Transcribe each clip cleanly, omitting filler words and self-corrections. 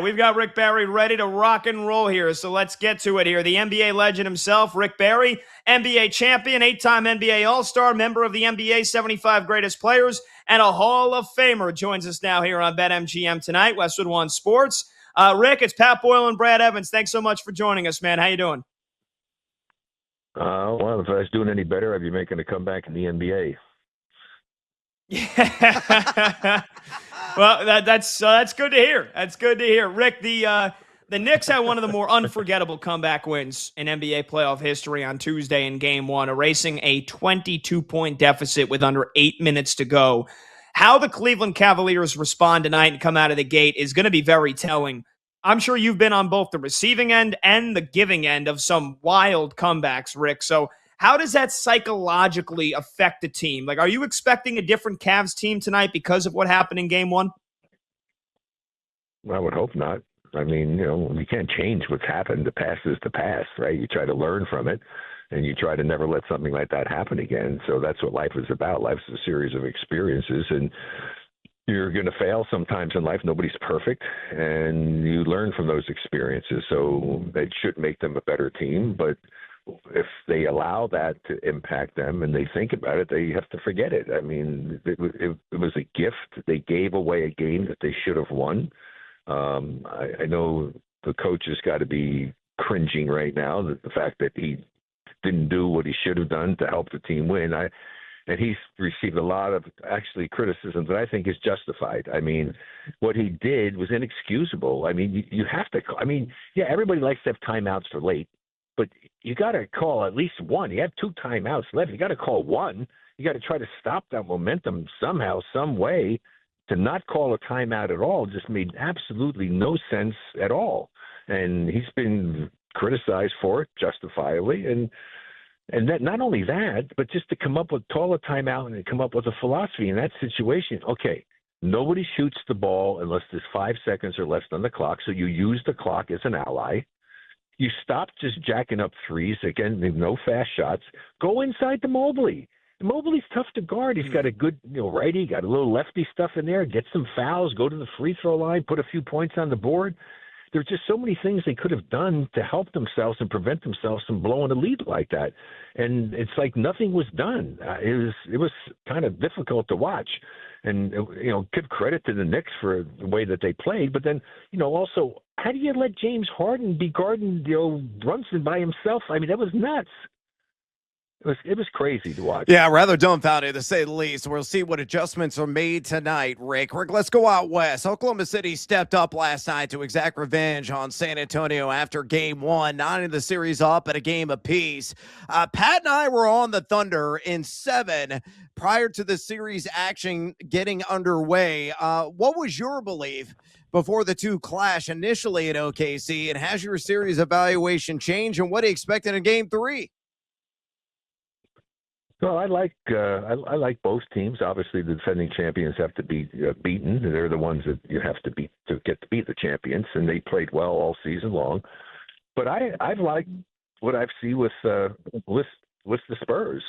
We've got Rick Barry ready to rock and roll here, so let's get to it here. The NBA legend himself, Rick Barry, NBA champion, 8-time NBA All-Star, member of the NBA 75 Greatest Players, and a Hall of Famer, joins us now here on BetMGM tonight, Westwood One Sports. Rick, it's Pat Boyle and Brad Evans. Thanks so much for joining us, man. How you doing? Well, if I was doing any better, I'd be making a comeback in the NBA. Yeah. Well, that's good to hear. That's good to hear. Rick, the Knicks had one of the more unforgettable comeback wins in NBA playoff history on Tuesday in Game 1, erasing a 22-point deficit with under 8 minutes to go. How the Cleveland Cavaliers respond tonight and come out of the gate is going to be very telling. I'm sure you've been on both the receiving end and the giving end of some wild comebacks, Rick. So how does that psychologically affect the team? Like, are you expecting a different Cavs team tonight because of what happened in Game 1? I would hope not. I mean, you can't change what's happened. The past is the past, right? You try to learn from it, and you try to never let something like that happen again. So that's what life is about. Life's a series of experiences, and you're going to fail sometimes in life. Nobody's perfect, and you learn from those experiences. So that should make them a better team, but if they allow that to impact them and they think about it, they have to forget it. I mean, it was a gift. They gave away a game that they should have won. I know the coach has got to be cringing right now, that the fact that he didn't do what he should have done to help the team win. And he's received a lot of actually criticism that I think is justified. I mean, what he did was inexcusable. I mean, you have to. I mean, yeah, everybody likes to have timeouts for late. But you got to call at least one. You have 2 timeouts left. You got to call one. You got to try to stop that momentum somehow, some way. To not call a timeout at all just made absolutely no sense at all. And he's been criticized for it justifiably. And that, not only that, but just to come up with call a timeout and come up with a philosophy in that situation. Okay, nobody shoots the ball unless there's 5 seconds or less on the clock. So you use the clock as an ally. You stop just jacking up threes. Again, no fast shots. Go inside to Mobley. Mobley's tough to guard. He's got a good righty, got a little lefty stuff in there. Get some fouls, go to the free throw line, put a few points on the board. There's just so many things they could have done to help themselves and prevent themselves from blowing a lead like that. And it's like nothing was done. It was kind of difficult to watch. And, give credit to the Knicks for the way that they played. But then, also, how do you let James Harden be guarding, Brunson by himself? I mean, that was nuts. It was crazy to watch. Yeah, rather dumbfounded to say the least. We'll see what adjustments are made tonight, Rick. Rick, let's go out west. Oklahoma City stepped up last night to exact revenge on San Antonio after Game 1, 9 in the series up at a game apiece. Pat and I were on the Thunder in 7 prior to the series action getting underway. What was your belief before the two clash initially at OKC, and has your series evaluation changed, and what do you expect in Game 3? Well, I like both teams. Obviously, the defending champions have to be beaten. They're the ones that you have to beat to get to beat the champions, and they played well all season long. But I've liked what I've seen with the Spurs.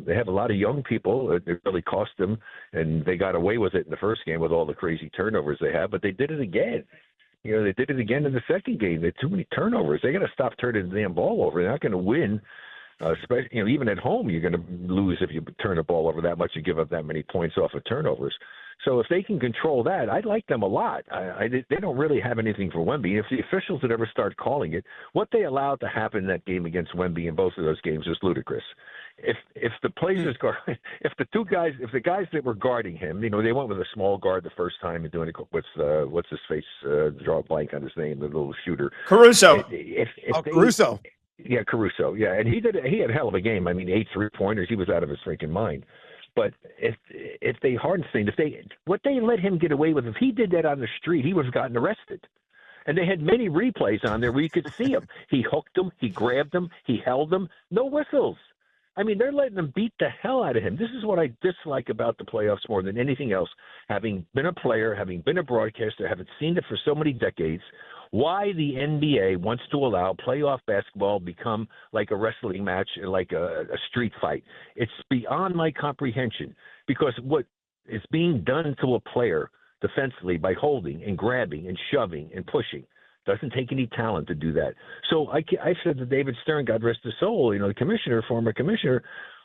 They have a lot of young people. It really cost them, and they got away with it in the first game with all the crazy turnovers they have. But they did it again. They did it again in the second game. They had too many turnovers. They got to stop turning the damn ball over. They're not going to win. Especially, even at home, you're going to lose if you turn the ball over that much and give up that many points off of turnovers. So if they can control that, I like them a lot. They don't really have anything for Wemby. If the officials would ever start calling it, what they allowed to happen in that game against Wemby in both of those games was ludicrous. If the players if the guys that were guarding him, they went with a small guard the first time and doing it with what's his face, draw a blank on his name, the little shooter, Caruso. Caruso. Yeah, Caruso. Yeah, and he had a hell of a game. I mean, 8 3-pointers. He was out of his freaking mind. But if they what they let him get away with, if he did that on the street, he would have gotten arrested. And they had many replays on there where you could see him. He hooked him, he grabbed him, he held him. No whistles. I mean, they're letting them beat the hell out of him. This is what I dislike about the playoffs more than anything else. Having been a player, having been a broadcaster, having seen it for so many decades, why the NBA wants to allow playoff basketball become like a wrestling match, like a street fight. It's beyond my comprehension, because what is being done to a player defensively by holding and grabbing and shoving and pushing. Doesn't take any talent to do that. So I said to David Stern, God rest his soul, the commissioner, former commissioner,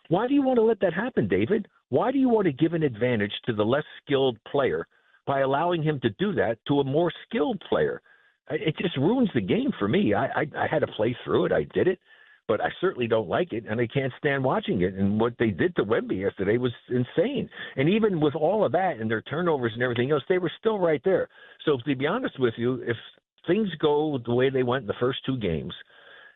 why do you want to let that happen, David? Why do you want to give an advantage to the less skilled player by allowing him to do that to a more skilled player? It just ruins the game for me. I had to play through it. I did it, but I certainly don't like it, and I can't stand watching it. And what they did to Wemby yesterday was insane. And even with all of that and their turnovers and everything else, they were still right there. So to be honest with you, if things go the way they went in the first two games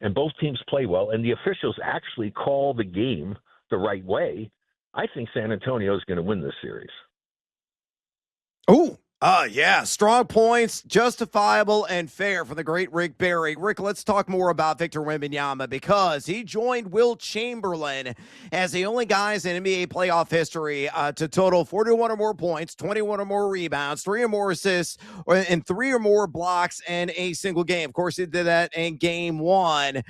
and both teams play well and the officials actually call the game the right way, I think San Antonio is going to win this series. Oh, yeah. Strong points, justifiable and fair from the great Rick Barry. Rick, let's talk more about Victor Wembanyama because he joined Will Chamberlain as the only guys in NBA playoff history to total 41 or more points, 21 or more rebounds, 3 or more assists, and 3 or more blocks in a single game. Of course, he did that in game one.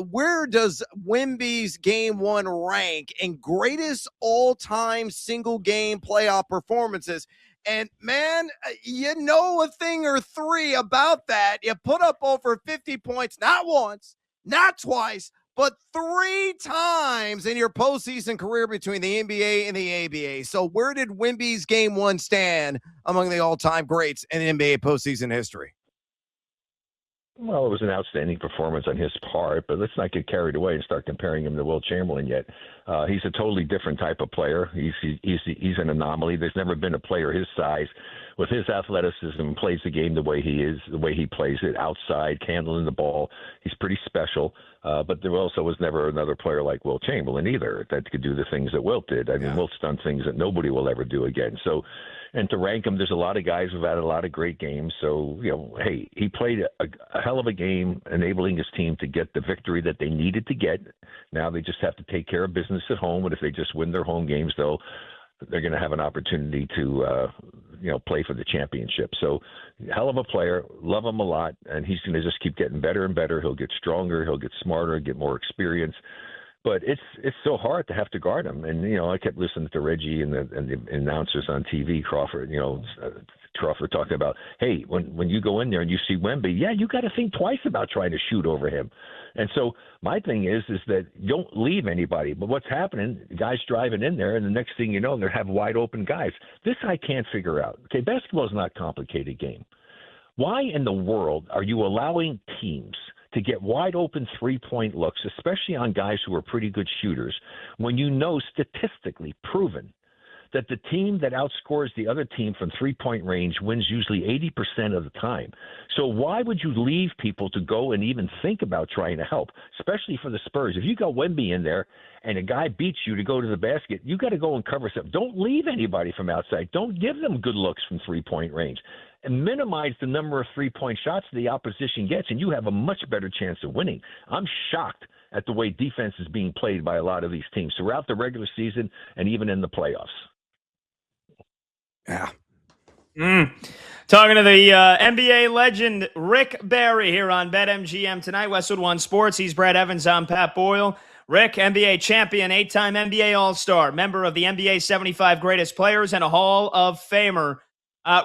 Where does Wemby's game one rank in greatest all-time single game playoff performances? And, man, you know a thing or three about that. You put up over 50 points, not once, not twice, but 3 times in your postseason career between the NBA and the ABA. So where did Wemby's game one stand among the all-time greats in NBA postseason history? Well, it was an outstanding performance on his part, but let's not get carried away and start comparing him to Will Chamberlain yet. He's a totally different type of player. He's an anomaly. There's never been a player his size with his athleticism plays the game the way he is, the way he plays it outside, handling the ball. He's pretty special. But there also was never another player like Will Chamberlain either that could do the things that Wilt did. I mean, Wilt's done things that nobody will ever do again. So, and to rank him, there's a lot of guys who've had a lot of great games. So, hey, he played a hell of a game, enabling his team to get the victory that they needed to get. Now they just have to take care of business at home. And if they just win their home games, they're going to have an opportunity to, play for the championship. So, hell of a player, love him a lot, and he's going to just keep getting better and better. He'll get stronger, he'll get smarter, get more experience. But it's so hard to have to guard him. And, I kept listening to Reggie and the announcers on TV, Crawford, Crawford talking about, hey, when you go in there and you see Wemby, you got to think twice about trying to shoot over him. And so my thing is that don't leave anybody. But what's happening, guys driving in there, and the next thing you know, they have wide open guys. This I can't figure out. Okay, basketball is not a complicated game. Why in the world are you allowing teams to get wide open three-point looks, especially on guys who are pretty good shooters, when you know statistically proven that the team that outscores the other team from three-point range wins usually 80% of the time? So why would you leave people to go and even think about trying to help, especially for the Spurs? If you got Wemby in there and a guy beats you to go to the basket, you got to go and cover stuff. Don't leave anybody from outside. Don't give them good looks from three-point range. And minimize the number of three-point shots the opposition gets, and you have a much better chance of winning. I'm shocked at the way defense is being played by a lot of these teams throughout the regular season and even in the playoffs. Yeah. Talking to the NBA legend Rick Barry here on BetMGM tonight. Westwood One Sports. He's Brad Evans. I'm Pat Boyle. Rick, NBA champion, 8-time NBA All-Star, member of the NBA 75 Greatest Players, and a Hall of Famer.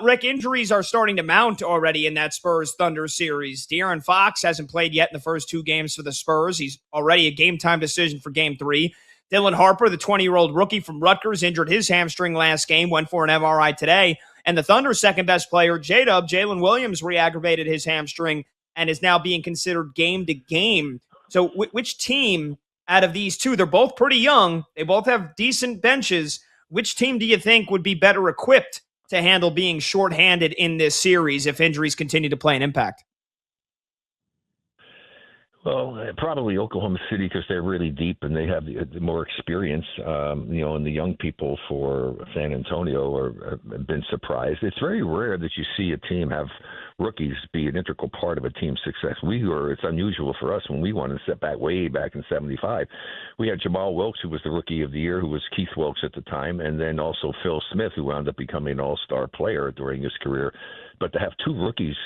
Rick, injuries are starting to mount already in that Spurs-Thunder series. De'Aaron Fox hasn't played yet in the first 2 games for the Spurs. He's already a game-time decision for Game 3. Dylan Harper, the 20-year-old rookie from Rutgers, injured his hamstring last game, went for an MRI today. And the Thunder's second-best player, J-Dub, Jalen Williams, re-aggravated his hamstring and is now being considered game-to-game. So which team out of these two, they're both pretty young, they both have decent benches, which team do you think would be better equipped to handle being shorthanded in this series if injuries continue to play an impact? Well, probably Oklahoma City because they're really deep and they have the more experience, and the young people for San Antonio have been surprised. It's very rare that you see a team have rookies be an integral part of a team's success. It's unusual for us when we won and set back way back in 75. We had Jamal Wilkes, who was the rookie of the year, who was Keith Wilkes at the time, and then also Phil Smith, who wound up becoming an all-star player during his career. But to have two rookies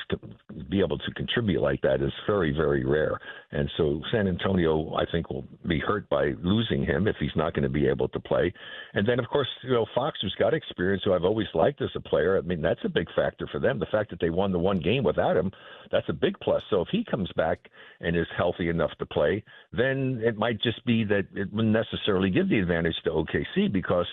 be able to contribute like that is very, very rare. And so San Antonio, I think, will be hurt by losing him if he's not going to be able to play. And then, of course, Fox, who's got experience, who I've always liked as a player, I mean, that's a big factor for them. The fact that they won the one game without him, that's a big plus. So if he comes back and is healthy enough to play, then it might just be that it wouldn't necessarily give the advantage to OKC, because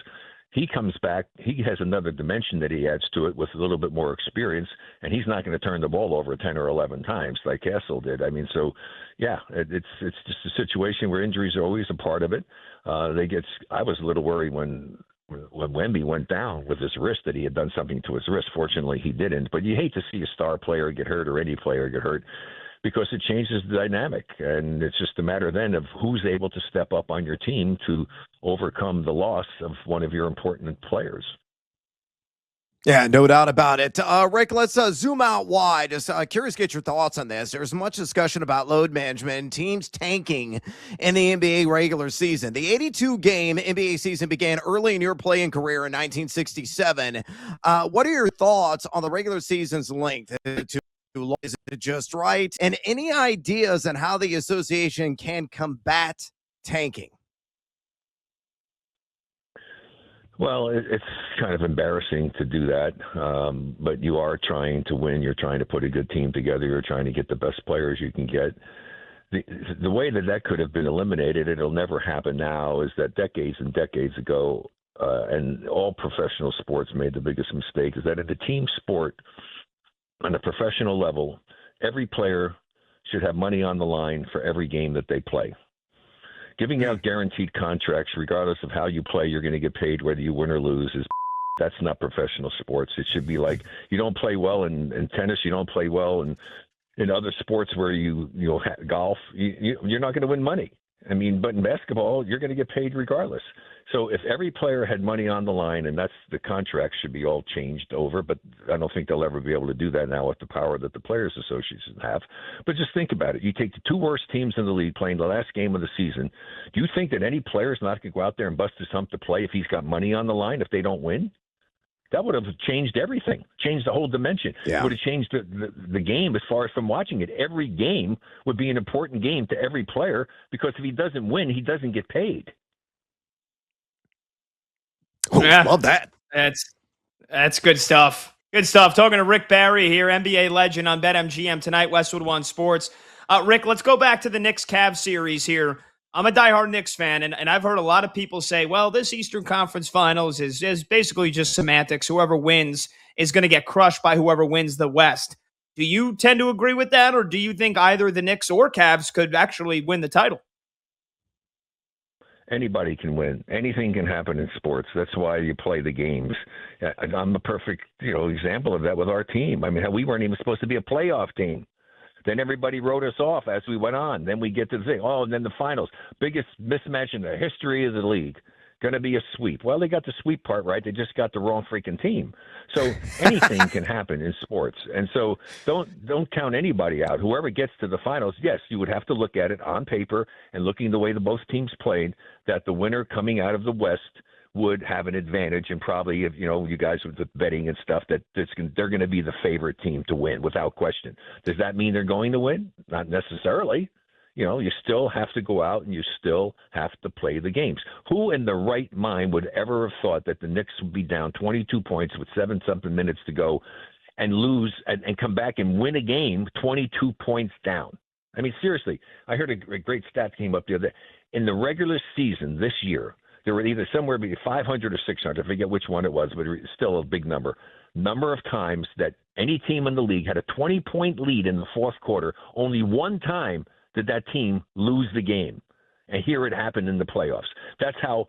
he comes back, he has another dimension that he adds to it with a little bit more experience, and he's not going to turn the ball over 10 or 11 times like Castle did. I mean, so, yeah, it's just a situation where injuries are always a part of it. I was a little worried when Wemby went down with his wrist that he had done something to his wrist. Fortunately, he didn't. But you hate to see a star player get hurt or any player get hurt, because it changes the dynamic. And it's just a matter then of who's able to step up on your team to overcome the loss of one of your important players. Yeah, no doubt about it. Rick, let's zoom out wide. Just curious to get your thoughts on this. There's much discussion about load management and teams tanking in the NBA regular season. The 82-game NBA season began early in your playing career in 1967. What are your thoughts on the regular season's length? Is it just right? And any ideas on how the association can combat tanking? Well, it's kind of embarrassing to do that, but you are trying to win. You're trying to put a good team together. You're trying to get the best players you can get. The way that could have been eliminated, it'll never happen now, is that decades and decades ago, and all professional sports made the biggest mistake, is that in the team sport, on a professional level, every player should have money on the line for every game that they play. Giving out guaranteed contracts, regardless of how you play, you're going to get paid whether you win or lose, that's not professional sports. It should be like, you don't play well in tennis, you don't play well in other sports where golf, you're not going to win money. I mean, but in basketball, you're going to get paid regardless. So if every player had money on the line, and that's the contract should be all changed over, but I don't think they'll ever be able to do that now with the power that the Players Association have. But just think about it. You take the two worst teams in the league playing the last game of the season. Do you think that any player is not going to go out there and bust his hump to play if he's got money on the line if they don't win? That would have changed everything, changed the whole dimension. Yeah. It would have changed the game as far as from watching it. Every game would be an important game to every player, because if he doesn't win, he doesn't get paid. Oh, yeah. Love that. That's good stuff. Good stuff. Talking to Rick Barry here, NBA legend on BetMGM tonight, Westwood One Sports. Rick, let's go back to the Knicks-Cavs series here. I'm a diehard Knicks fan, and I've heard a lot of people say, well, this Eastern Conference Finals is basically just semantics. Whoever wins is going to get crushed by whoever wins the West. Do you tend to agree with that, or do you think either the Knicks or Cavs could actually win the title? Anybody can win. Anything can happen in sports. That's why you play the games. I'm a perfect example of that with our team. I mean, we weren't even supposed to be a playoff team. Then everybody wrote us off as we went on. Then we get to the thing. Oh, and then the finals. Biggest mismatch in the history of the league. Going to be a sweep. Well, they got the sweep part right. They just got the wrong freaking team. So anything can happen in sports. And so don't count anybody out. Whoever gets to the finals, yes, you would have to look at it on paper and looking the way the both teams played, that the winner coming out of the West would have an advantage, and probably, if you guys with the betting and stuff, that they're going to be the favorite team to win without question. Does that mean they're going to win? Not necessarily. You still have to go out and you still have to play the games. Who in the right mind would ever have thought that the Knicks would be down 22 points with 7-something minutes to go and lose and come back and win a game 22 points down? I mean, seriously, I heard a great stat came up the other day. In the regular season this year, there were either somewhere between 500 or 600. I forget which one it was, but it's still a big number. Number of times that any team in the league had a 20-point lead in the fourth quarter. Only one time did that team lose the game. And here it happened in the playoffs. That's how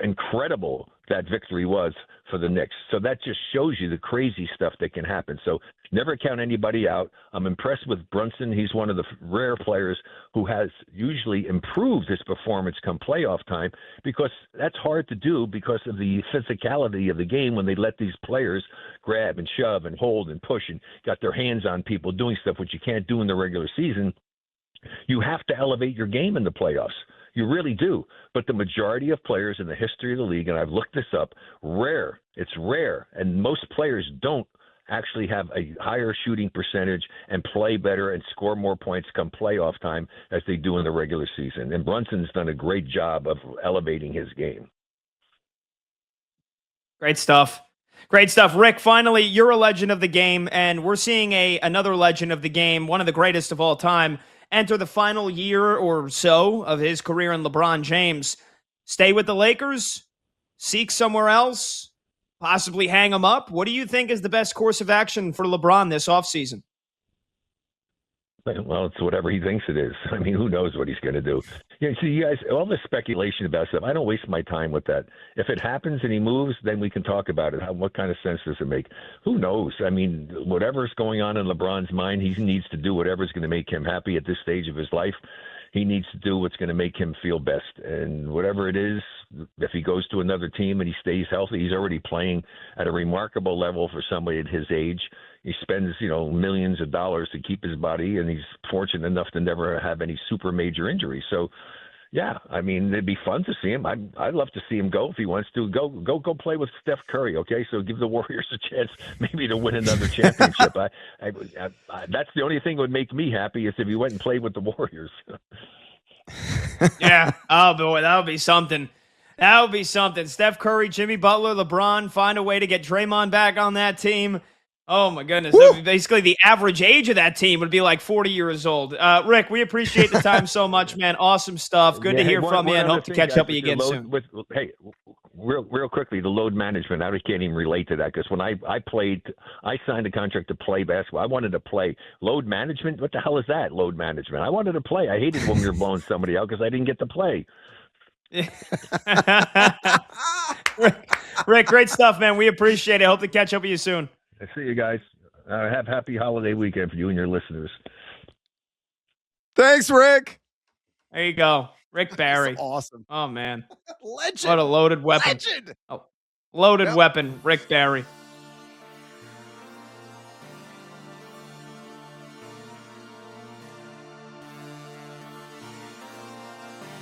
incredible that victory was for the Knicks. So that just shows you the crazy stuff that can happen. So never count anybody out. I'm impressed with Brunson. He's one of the rare players who has usually improved his performance come playoff time, because that's hard to do because of the physicality of the game when they let these players grab and shove and hold and push and got their hands on people doing stuff which you can't do in the regular season. You have to elevate your game in the playoffs. You really do. But the majority of players in the history of the league, and I've looked this up, rare. It's rare. And most players don't actually have a higher shooting percentage and play better and score more points come playoff time as they do in the regular season. And Brunson's done a great job of elevating his game. Great stuff. Great stuff. Rick, finally, you're a legend of the game, and we're seeing another legend of the game, one of the greatest of all time, enter the final year or so of his career in LeBron James. Stay with the Lakers? Seek somewhere else? Possibly hang him up? What do you think is the best course of action for LeBron this offseason? Well, it's whatever he thinks it is. I mean, who knows what he's going to do? See, you guys, all this speculation about stuff, I don't waste my time with that. If it happens and he moves, then we can talk about it. What kind of sense does it make? Who knows? I mean, whatever's going on in LeBron's mind, he needs to do whatever's going to make him happy at this stage of his life. He needs to do what's going to make him feel best. And whatever it is, if he goes to another team and he stays healthy, he's already playing at a remarkable level for somebody at his age. He spends, millions of dollars to keep his body, and he's fortunate enough to never have any super major injuries. So, yeah, I mean, it'd be fun to see him. I'd love to see him go if he wants to. Go play with Steph Curry, okay? So give the Warriors a chance maybe to win another championship. That's the only thing that would make me happy is if he went and played with the Warriors. Yeah. Oh, boy, that would be something. That would be something. Steph Curry, Jimmy Butler, LeBron, find a way to get Draymond back on that team. Oh, my goodness. Basically, the average age of that team would be like 40 years old. Rick, we appreciate the time so much, man. Awesome stuff. Good to hear from you, and hope to catch up with you again soon. Real quickly, the load management, I can't even relate to that, because when I played, I signed a contract to play basketball. I wanted to play. Load management? What the hell is that, load management? I wanted to play. I hated when we were blowing somebody out because I didn't get to play. Rick, great stuff, man. We appreciate it. Hope to catch up with you soon. I see you guys. Have happy holiday weekend for you and your listeners. Thanks, Rick. There you go. Rick Barry. Awesome. Oh, man. Legend. What a loaded weapon. Legend. Oh, loaded weapon, Rick Barry.